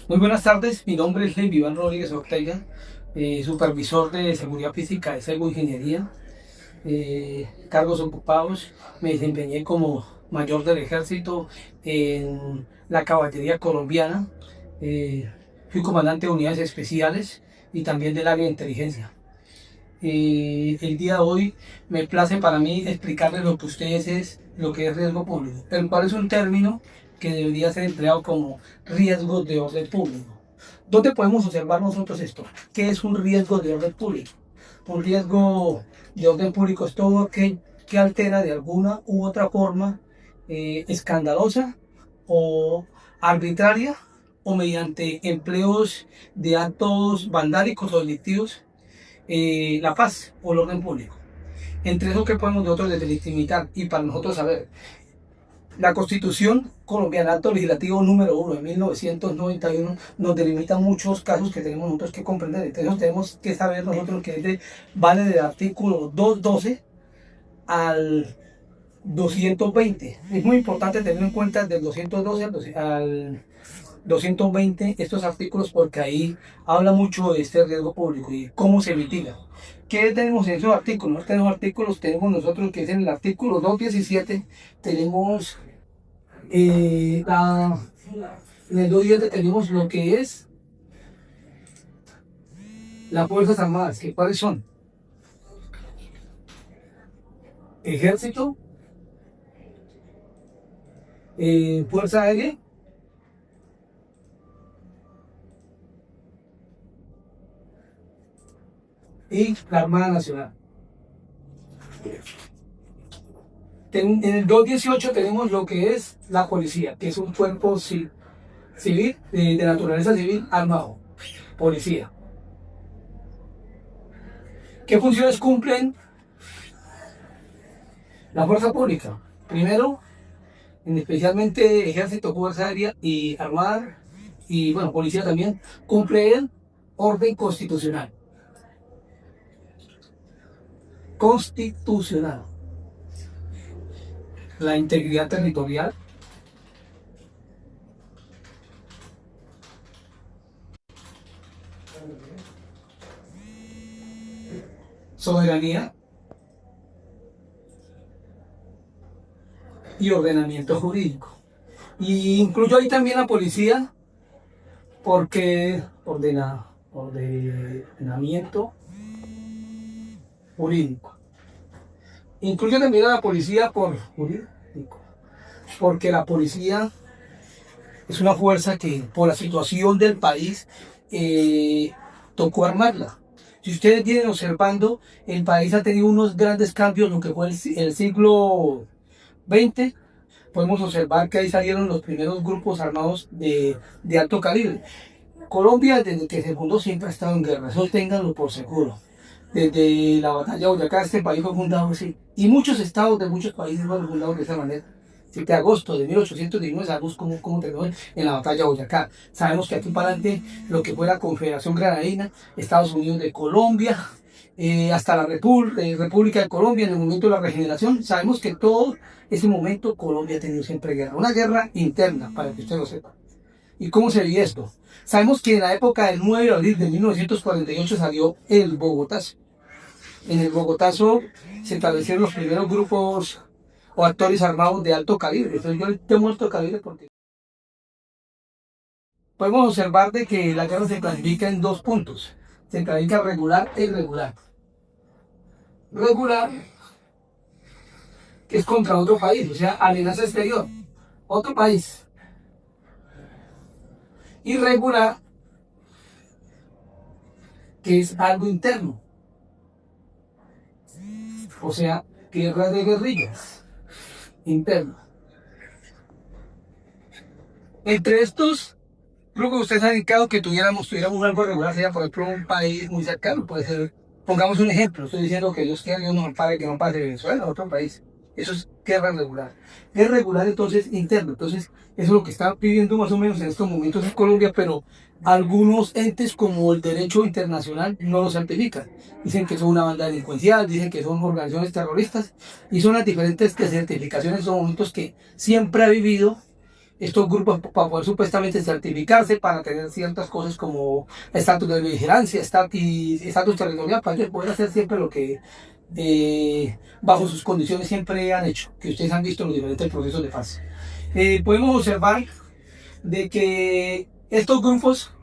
Muy buenas tardes, mi nombre es Levi Iván Rodríguez Ortega, supervisor de seguridad física de Sego Ingeniería. Cargos ocupados, me desempeñé como mayor del ejército en la caballería colombiana. Fui comandante de unidades especiales y también del área de inteligencia. El día de hoy me place para mí explicarles lo que ustedes es lo que es riesgo público, el cual es un término que debería ser empleado como riesgo de orden público. ¿Dónde podemos observar nosotros esto? ¿Qué es un riesgo de orden público? Un riesgo de orden público es todo aquel que altera de alguna u otra forma escandalosa o arbitraria o mediante empleos de actos vandálicos o delictivos la paz o el orden público. Entre eso que podemos nosotros delimitar y para nosotros saber, la Constitución colombiana, acto legislativo número 1 de 1991, nos delimita muchos casos que tenemos nosotros que comprender. Entonces tenemos que saber nosotros que vale del artículo 212 al 220. Es muy importante tener en cuenta del 212 al 220 estos artículos porque ahí habla mucho de este riesgo público y cómo se mitiga. ¿Qué tenemos en esos artículos? Tenemos nosotros que es en el artículo 217, tenemos en el 217 tenemos lo que es las Fuerzas Armadas, que cuáles son Ejército, Fuerza Aérea, y la Armada Nacional. En el 218 tenemos lo que es la policía, que es un cuerpo civil, de naturaleza civil armado. Policía. ¿Qué funciones cumplen la fuerza pública? Primero, especialmente Ejército, Fuerza Aérea y Armada, y bueno, Policía también, cumple el orden constitucional. Constitucional. La integridad territorial, soberanía y ordenamiento jurídico. Y incluyo ahí también la policía porque ordenamiento jurídico. Incluyo también a la policía por jurídico, porque la policía es una fuerza que por la situación del país tocó armarla. Si ustedes vienen observando, el país ha tenido unos grandes cambios, lo que fue el siglo XX. Podemos observar que ahí salieron los primeros grupos armados de alto calibre. Colombia, desde que se fundó, siempre ha estado en guerra, eso ténganlo por seguro. Desde la batalla de Boyacá, este país fue fundado así. Y muchos estados de muchos países fueron fundados de esa manera. 7 de agosto de 1819, sabemos cómo terminó en la batalla de Boyacá. Sabemos que aquí para adelante, lo que fue la Confederación Granadina, Estados Unidos de Colombia, hasta la República de Colombia, en el momento de la regeneración, sabemos que todo ese momento Colombia ha tenido siempre guerra. Una guerra interna, para que usted lo sepa. ¿Y cómo se vio esto? Sabemos que en la época del 9 de abril de 1948 salió el Bogotazo. En el Bogotazo se establecieron los primeros grupos o actores armados de alto calibre. Entonces yo tengo alto calibre porque podemos observar de que la guerra se clasifica en dos puntos. Se clasifica regular e irregular. Regular, que es contra otro país, o sea, amenaza exterior. Otro país. Irregular, que es algo interno. O sea, guerra de guerrillas internas. Entre estos, creo que ustedes han indicado que tuviéramos algo regular, sería por ejemplo un país muy cercano, puede ser, pongamos un ejemplo, estoy diciendo que Dios quiera, Dios nos ampare, que no pase Venezuela, otro país. Eso es guerra regular. Guerra regular entonces interna. Entonces, eso es lo que está viviendo más o menos en estos momentos en Colombia, pero algunos entes como el derecho internacional no lo certifican. Dicen que son una banda delincuencial, dicen que son organizaciones terroristas y son las diferentes certificaciones en estos momentos que siempre ha vivido estos grupos para poder supuestamente certificarse, para tener ciertas cosas como estatus de vigilancia, estatus territorial, para ellos poder hacer siempre lo que bajo sus condiciones siempre han hecho, que ustedes han visto en los diferentes procesos de paz. Podemos observar de que estos grupos,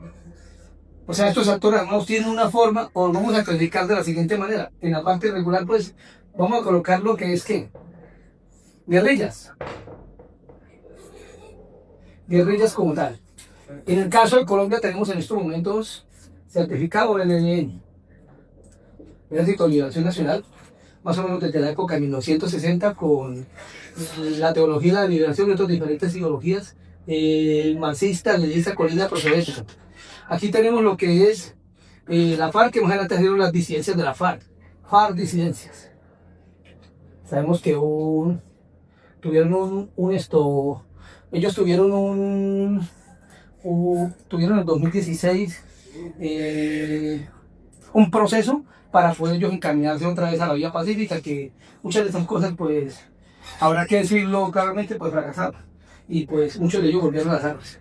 o sea, estos actores armados tienen una forma, o vamos a clasificar de la siguiente manera. En la parte regular, pues, vamos a colocar lo que es que guerrillas. Guerrillas como tal. En el caso de Colombia tenemos en estos momentos certificado el ELN, Ejército de Liberación Nacional, más o menos desde la época de 1960, con la teología de la liberación y otras diferentes ideologías marxista, leninista, colina, procedencia. Aquí tenemos lo que es la FARC, que más adelante dieron las disidencias de la FARC. FARC disidencias. Sabemos que tuvieron ellos tuvieron en el 2016 un proceso para poder ellos encaminarse otra vez a la vía pacífica, que muchas de esas cosas, pues, habrá que decirlo claramente, pues fracasaron. Y pues muchos de ellos volvieron a las armas.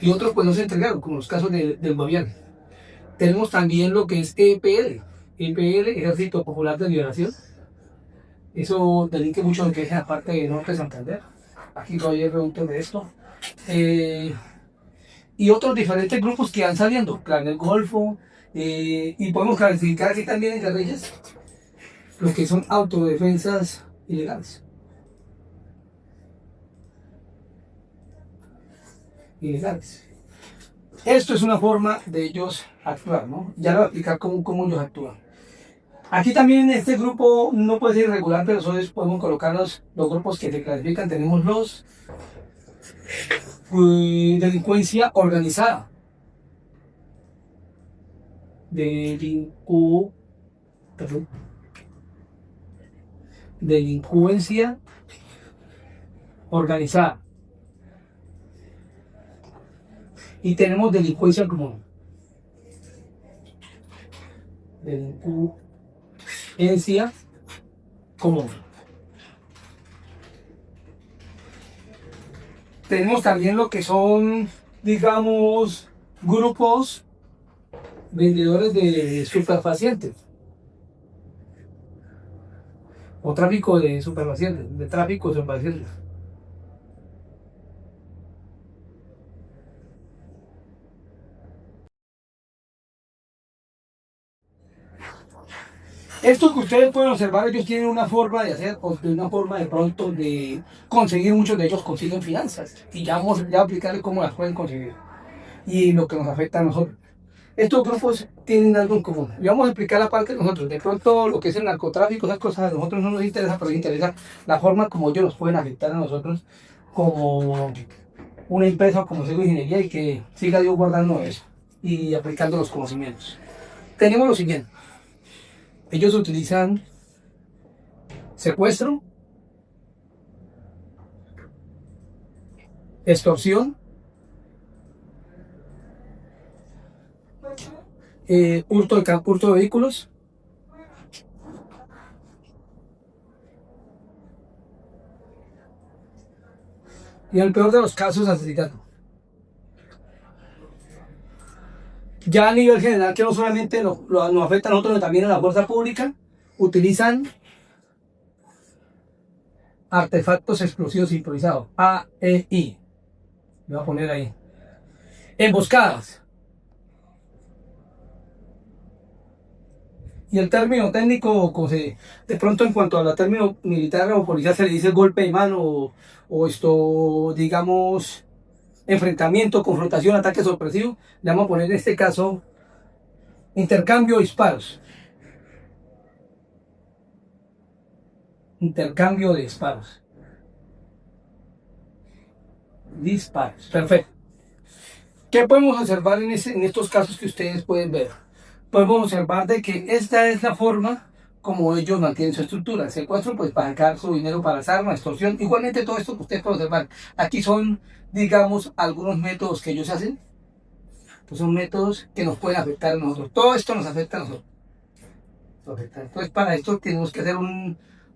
Y otros pues no se entregaron, como los casos del gobierno. Tenemos también lo que es EPL, Ejército Popular de Liberación. Eso delinque mucho lo que es la parte de Norte de Santander. Aquí todavía hay preguntas de esto. Y otros diferentes grupos que van saliendo, Clan del Golfo, y podemos clasificar aquí también en guerrillas lo que son autodefensas ilegales. Esto es una forma de ellos actuar, ¿no? Ya le voy a explicar cómo ellos actúan. Aquí también en este grupo no puede ser irregular, pero solo podemos colocar los grupos que se clasifican. Tenemos los delincuencia organizada. Delincuencia organizada. Y tenemos delincuencia común. Delincuencia común. Tenemos también lo que son, digamos, grupos vendedores de superfacientes o tráfico de superfacientes, Esto que ustedes pueden observar, ellos tienen una forma de hacer, o una forma de pronto de conseguir, muchos de ellos consiguen finanzas. Y ya vamos a explicarles cómo las pueden conseguir. Y lo que nos afecta a nosotros. Estos grupos tienen algo en común. Y vamos a explicar la parte de nosotros. De pronto lo que es el narcotráfico, esas cosas a nosotros no nos interesa, pero nos interesa la forma como ellos nos pueden afectar a nosotros como una empresa, como Sego Ingeniería, y que siga Dios guardando eso y aplicando los conocimientos. Tenemos lo siguiente. Ellos utilizan secuestro, extorsión, hurto de vehículos, y en el peor de los casos, asesinato. Ya a nivel general, que no solamente nos afecta a nosotros, sino también a la fuerza pública, utilizan artefactos explosivos improvisados, AEI. Me voy a poner ahí. Emboscadas. Y el término técnico, de pronto en cuanto a la término militar o policial, se le dice golpe de mano o esto, digamos, enfrentamiento, confrontación, ataque sorpresivo. Le vamos a poner en este caso intercambio de disparos. Intercambio de disparos. Perfecto. ¿Qué podemos observar en estos casos que ustedes pueden ver? Podemos observar de que esta es la forma como ellos mantienen su estructura. Secuestro, pues para sacar su dinero para las armas, extorsión. Igualmente todo esto que ustedes pueden observar. Aquí son, digamos, algunos métodos que ellos hacen. Pues son métodos que nos pueden afectar a nosotros. Todo esto nos afecta a nosotros. Entonces para esto tenemos que hacer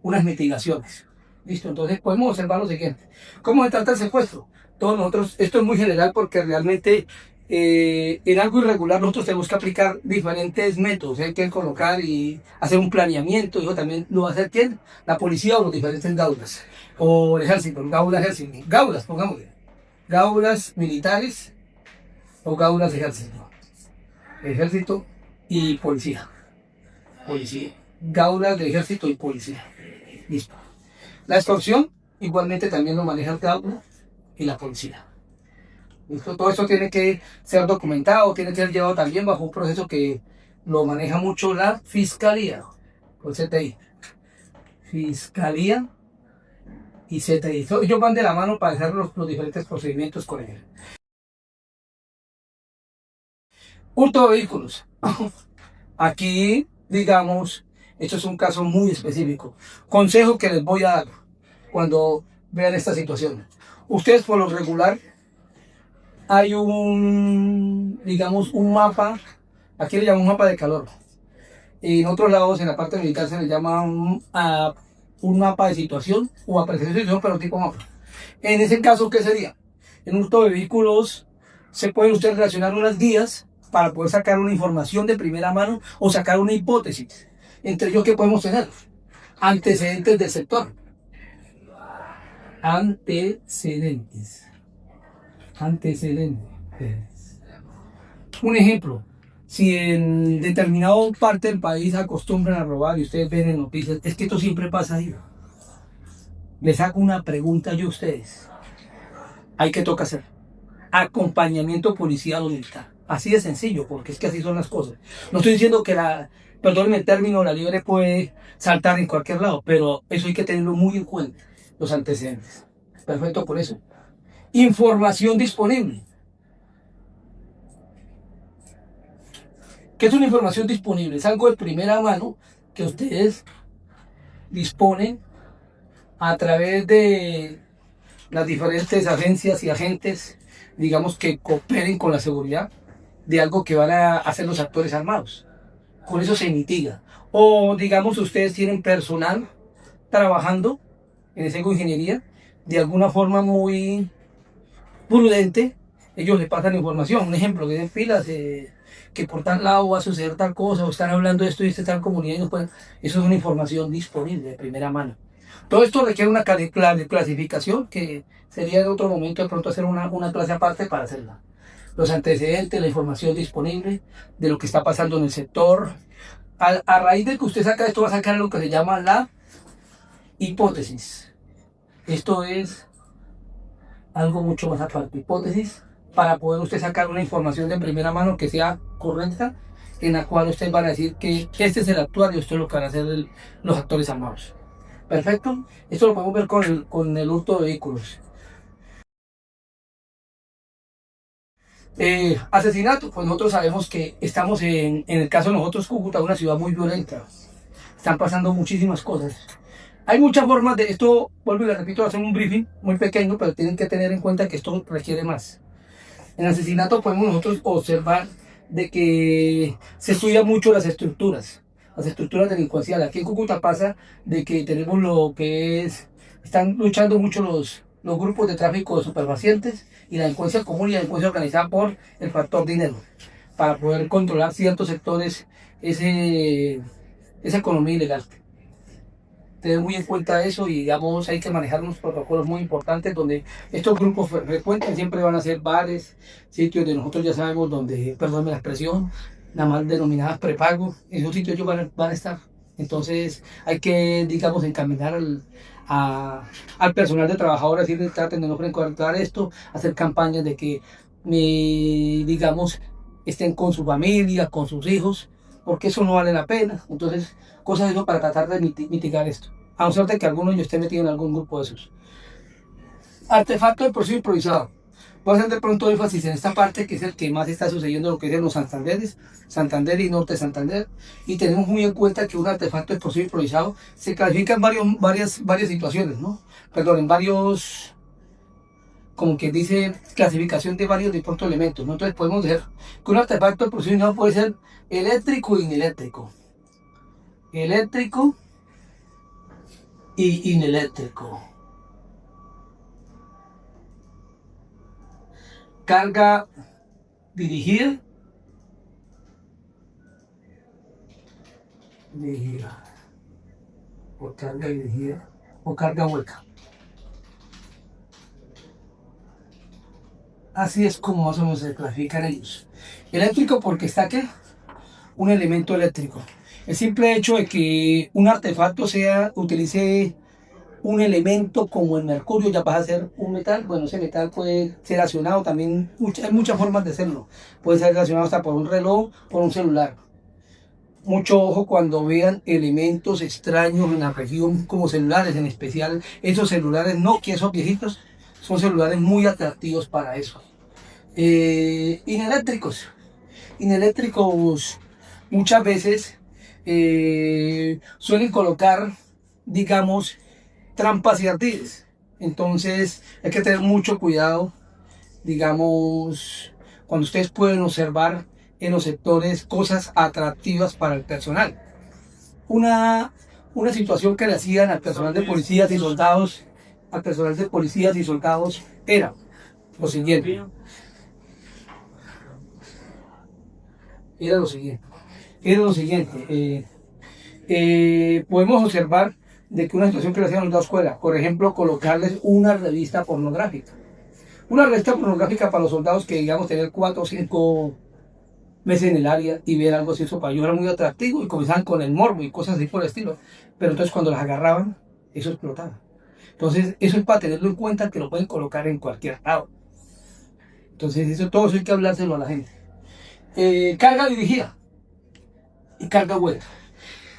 unas mitigaciones. Listo, entonces podemos observar lo siguiente. ¿Cómo se trata el secuestro? Todos nosotros, esto es muy general porque realmente en algo irregular nosotros tenemos que aplicar diferentes métodos. Hay que colocar y hacer un planeamiento. Eso también lo va a hacer quién, la policía o los diferentes gaulas. O el ejército, gaulas, pongámosle. Gaulas militares o gaulas ejército. Ejército y policía. Policía. Gaulas de ejército y policía. Listo. La extorsión igualmente también lo maneja el gaula y la policía. ¿Listo? Todo esto tiene que ser documentado, tiene que ser llevado también bajo un proceso que lo maneja mucho la fiscalía, o CTI. Fiscalía y CTI. Ellos van de la mano para hacer los diferentes procedimientos con ellos. Hurto de vehículos. Aquí, digamos, esto es un caso muy específico. Consejo que les voy a dar cuando vean esta situación. Ustedes por lo regular hay digamos, un mapa, aquí le llamamos mapa de calor. Y en otros lados, en la parte militar, se le llama un mapa de situación o apreciación de situación, pero tipo mapa. En ese caso, ¿qué sería? En un hurto de vehículos se pueden ustedes relacionar unas guías para poder sacar una información de primera mano o sacar una hipótesis. Entre ellos, ¿qué podemos tener? Antecedentes del sector. Antecedentes. Un ejemplo, si en determinada parte del país acostumbran a robar y ustedes ven en noticias, es que esto siempre pasa ahí. Les hago una pregunta yo a ustedes. ¿Qué toca hacer? Acompañamiento policial o militar. Así de sencillo, porque es que así son las cosas. No estoy diciendo que perdónenme el término, la liebre puede saltar en cualquier lado, pero eso hay que tenerlo muy en cuenta, los antecedentes. Perfecto, por eso. Información disponible. ¿Qué es una información disponible? Es algo de primera mano que ustedes disponen a través de las diferentes agencias y agentes, digamos, que cooperen con la seguridad de algo que van a hacer los actores armados. Con eso se mitiga. O, digamos, ustedes tienen personal trabajando en esa ingeniería de alguna forma muy prudente, ellos le pasan información. Un ejemplo, que den pilas, que por tal lado va a suceder tal cosa, o están hablando de esto y esta tal comunidad, y no pueden. Eso es una información disponible de primera mano. Todo esto requiere una clasificación que sería en otro momento de pronto hacer una clase aparte para hacerla. Los antecedentes, la información disponible de lo que está pasando en el sector. A raíz de que usted saca esto, va a sacar lo que se llama la hipótesis. Esto es algo mucho más aparte. Hipótesis para poder usted sacar una información de primera mano que sea correcta, en la cual ustedes van a decir que este es el actual y esto es lo que van a hacer los actores armados. Perfecto. Esto lo podemos ver con el hurto de vehículos. Asesinato, pues nosotros sabemos que estamos en el caso de nosotros, Cúcuta, una ciudad muy violenta. Están pasando muchísimas cosas. Hay muchas formas de esto, vuelvo y le repito, hacer un briefing muy pequeño, pero tienen que tener en cuenta que esto requiere más. En asesinato podemos nosotros observar de que se estudian mucho las estructuras delincuenciales. Aquí en Cúcuta pasa de que tenemos lo que están luchando mucho los grupos de tráfico de superfacientes y la delincuencia común y la delincuencia organizada por el factor dinero, para poder controlar ciertos sectores, esa economía ilegal. Tener muy en cuenta eso y digamos hay que manejar unos protocolos muy importantes donde estos grupos frecuentes siempre van a ser bares, sitios de nosotros ya sabemos donde, perdónme la expresión, nada más denominadas prepago, esos sitios ellos van a estar. Entonces hay que, digamos, encaminar al personal de trabajadores, decirles traten de no frecuentar esto, hacer campañas de que, digamos, estén con su familia, con sus hijos, porque eso no vale la pena. Entonces, cosas de eso para tratar de mitigar esto. A no ser de que alguno de ellos esté metido en algún grupo de esos. Artefacto de proceso improvisado. Voy a hacer de pronto énfasis en esta parte que es el que más está sucediendo, lo que es en los Santanderes, Santander y Norte de Santander. Y tenemos muy en cuenta que un artefacto de proceso improvisado se clasifica en varias situaciones, ¿no? Perdón, en varios, como que dice, clasificación de varios de pronto elementos, ¿no? Entonces podemos decir que un artefacto de proceso improvisado puede ser eléctrico e ineléctrico. Eléctrico y ineléctrico. Carga dirigida, o carga dirigida, o carga hueca. Así es como más o menos se clasifican ellos. Eléctrico porque está ¿qué? Un elemento eléctrico. El simple hecho de que un artefacto utilice un elemento como el mercurio ya pasa a ser un metal. Bueno, ese metal puede ser relacionado también, hay muchas formas de hacerlo. Puede ser relacionado hasta por un reloj, por un celular. Mucho ojo cuando vean elementos extraños en la región, como celulares, en especial esos celulares Nokia, esos viejitos, son celulares muy atractivos para eso. Ineléctricos. Ineléctricos muchas veces suelen colocar, digamos, trampas y ardides. Entonces hay que tener mucho cuidado, digamos, cuando ustedes pueden observar en los sectores cosas atractivas para el personal. Una situación que le hacían al personal de policías y soldados, era lo siguiente. Podemos observar de que una situación que le hacían en la escuela, por ejemplo, colocarles una revista pornográfica. Una revista pornográfica para los soldados que, digamos, tener 4 o 5 meses en el área y ver algo así, eso para ellos era muy atractivo y comenzaban con el morbo y cosas así por el estilo. Pero entonces cuando las agarraban, eso explotaba. Entonces, eso es para tenerlo en cuenta, que lo pueden colocar en cualquier lado. Entonces, todo eso hay que hablárselo a la gente. Carga dirigida y carga hueca.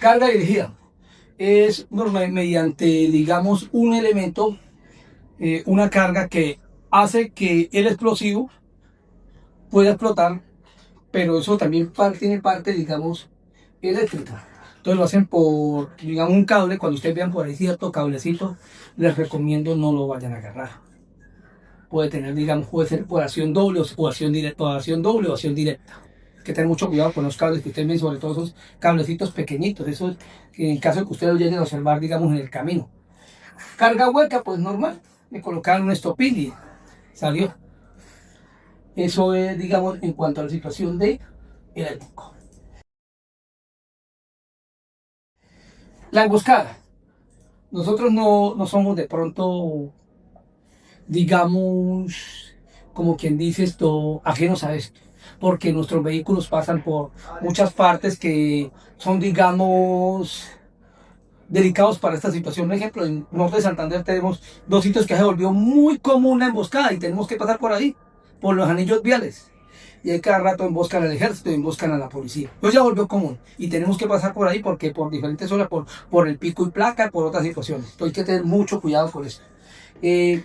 Carga dirigida es mediante, digamos, un elemento, una carga que hace que el explosivo pueda explotar, pero eso también tiene parte, digamos, eléctrica. Entonces lo hacen por, digamos, un cable. Cuando ustedes vean por ahí cierto cablecito, les recomiendo no lo vayan a agarrar. Puede tener, digamos, puede ser por acción doble o acción directa, Hay que tener mucho cuidado con los cables que ustedes ven, sobre todo esos cablecitos pequeñitos, esos que en caso de que ustedes lo lleguen a observar, digamos, en el camino. Carga hueca, pues normal, me colocaron un estopín y salió. Eso es, digamos, en cuanto a la situación de eléctrico. La emboscada. Nosotros no somos de pronto, digamos, como quien dice esto, ajenos a esto, porque nuestros vehículos pasan por muchas partes que son, digamos, delicados para esta situación. Por ejemplo, en Norte de Santander tenemos 2 sitios que se volvió muy común la emboscada y tenemos que pasar por ahí, por los anillos viales. Y ahí cada rato emboscan al ejército y emboscan a la policía. Pues ya volvió común y tenemos que pasar por ahí porque por diferentes zonas, por el pico y placa, por otras situaciones. Entonces hay que tener mucho cuidado con eso.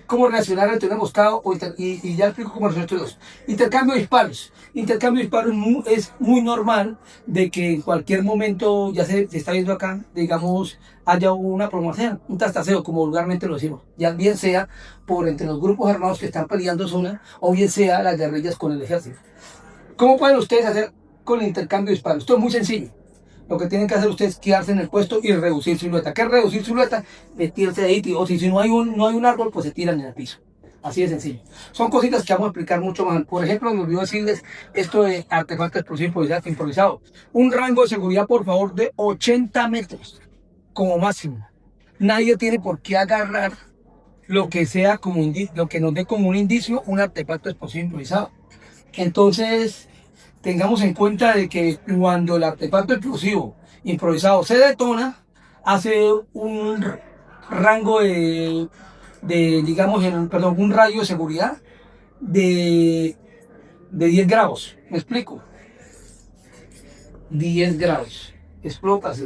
¿Cómo reaccionar ante un emboscado? Y ya explico cómo resolver eso. Intercambio de disparos. Intercambio de disparos es muy normal de que en cualquier momento, ya se está viendo acá, digamos, haya una promoción, un tastaseo, como vulgarmente lo decimos. Ya bien sea por entre los grupos armados que están peleando zona, o bien sea las guerrillas con el ejército. ¿Cómo pueden ustedes hacer con el intercambio de disparos? Esto es muy sencillo. Lo que tienen que hacer ustedes es quedarse en el puesto y reducir silueta. ¿Qué es reducir silueta? Metirse ahí, o si no hay un árbol, pues se tiran en el piso. Así de sencillo. Son cositas que vamos a explicar mucho más. Por ejemplo, me olvidó decirles esto de artefacto explosivo improvisado. Un rango de seguridad, por favor, de 80 metros como máximo. Nadie tiene por qué agarrar lo que sea como lo que nos dé como un indicio un artefacto explosivo improvisado. Entonces, tengamos en cuenta de que cuando el artefacto explosivo improvisado se detona, hace un rango digamos, un radio de seguridad de 10 grados. ¿Me explico? 10 grados. Explota así.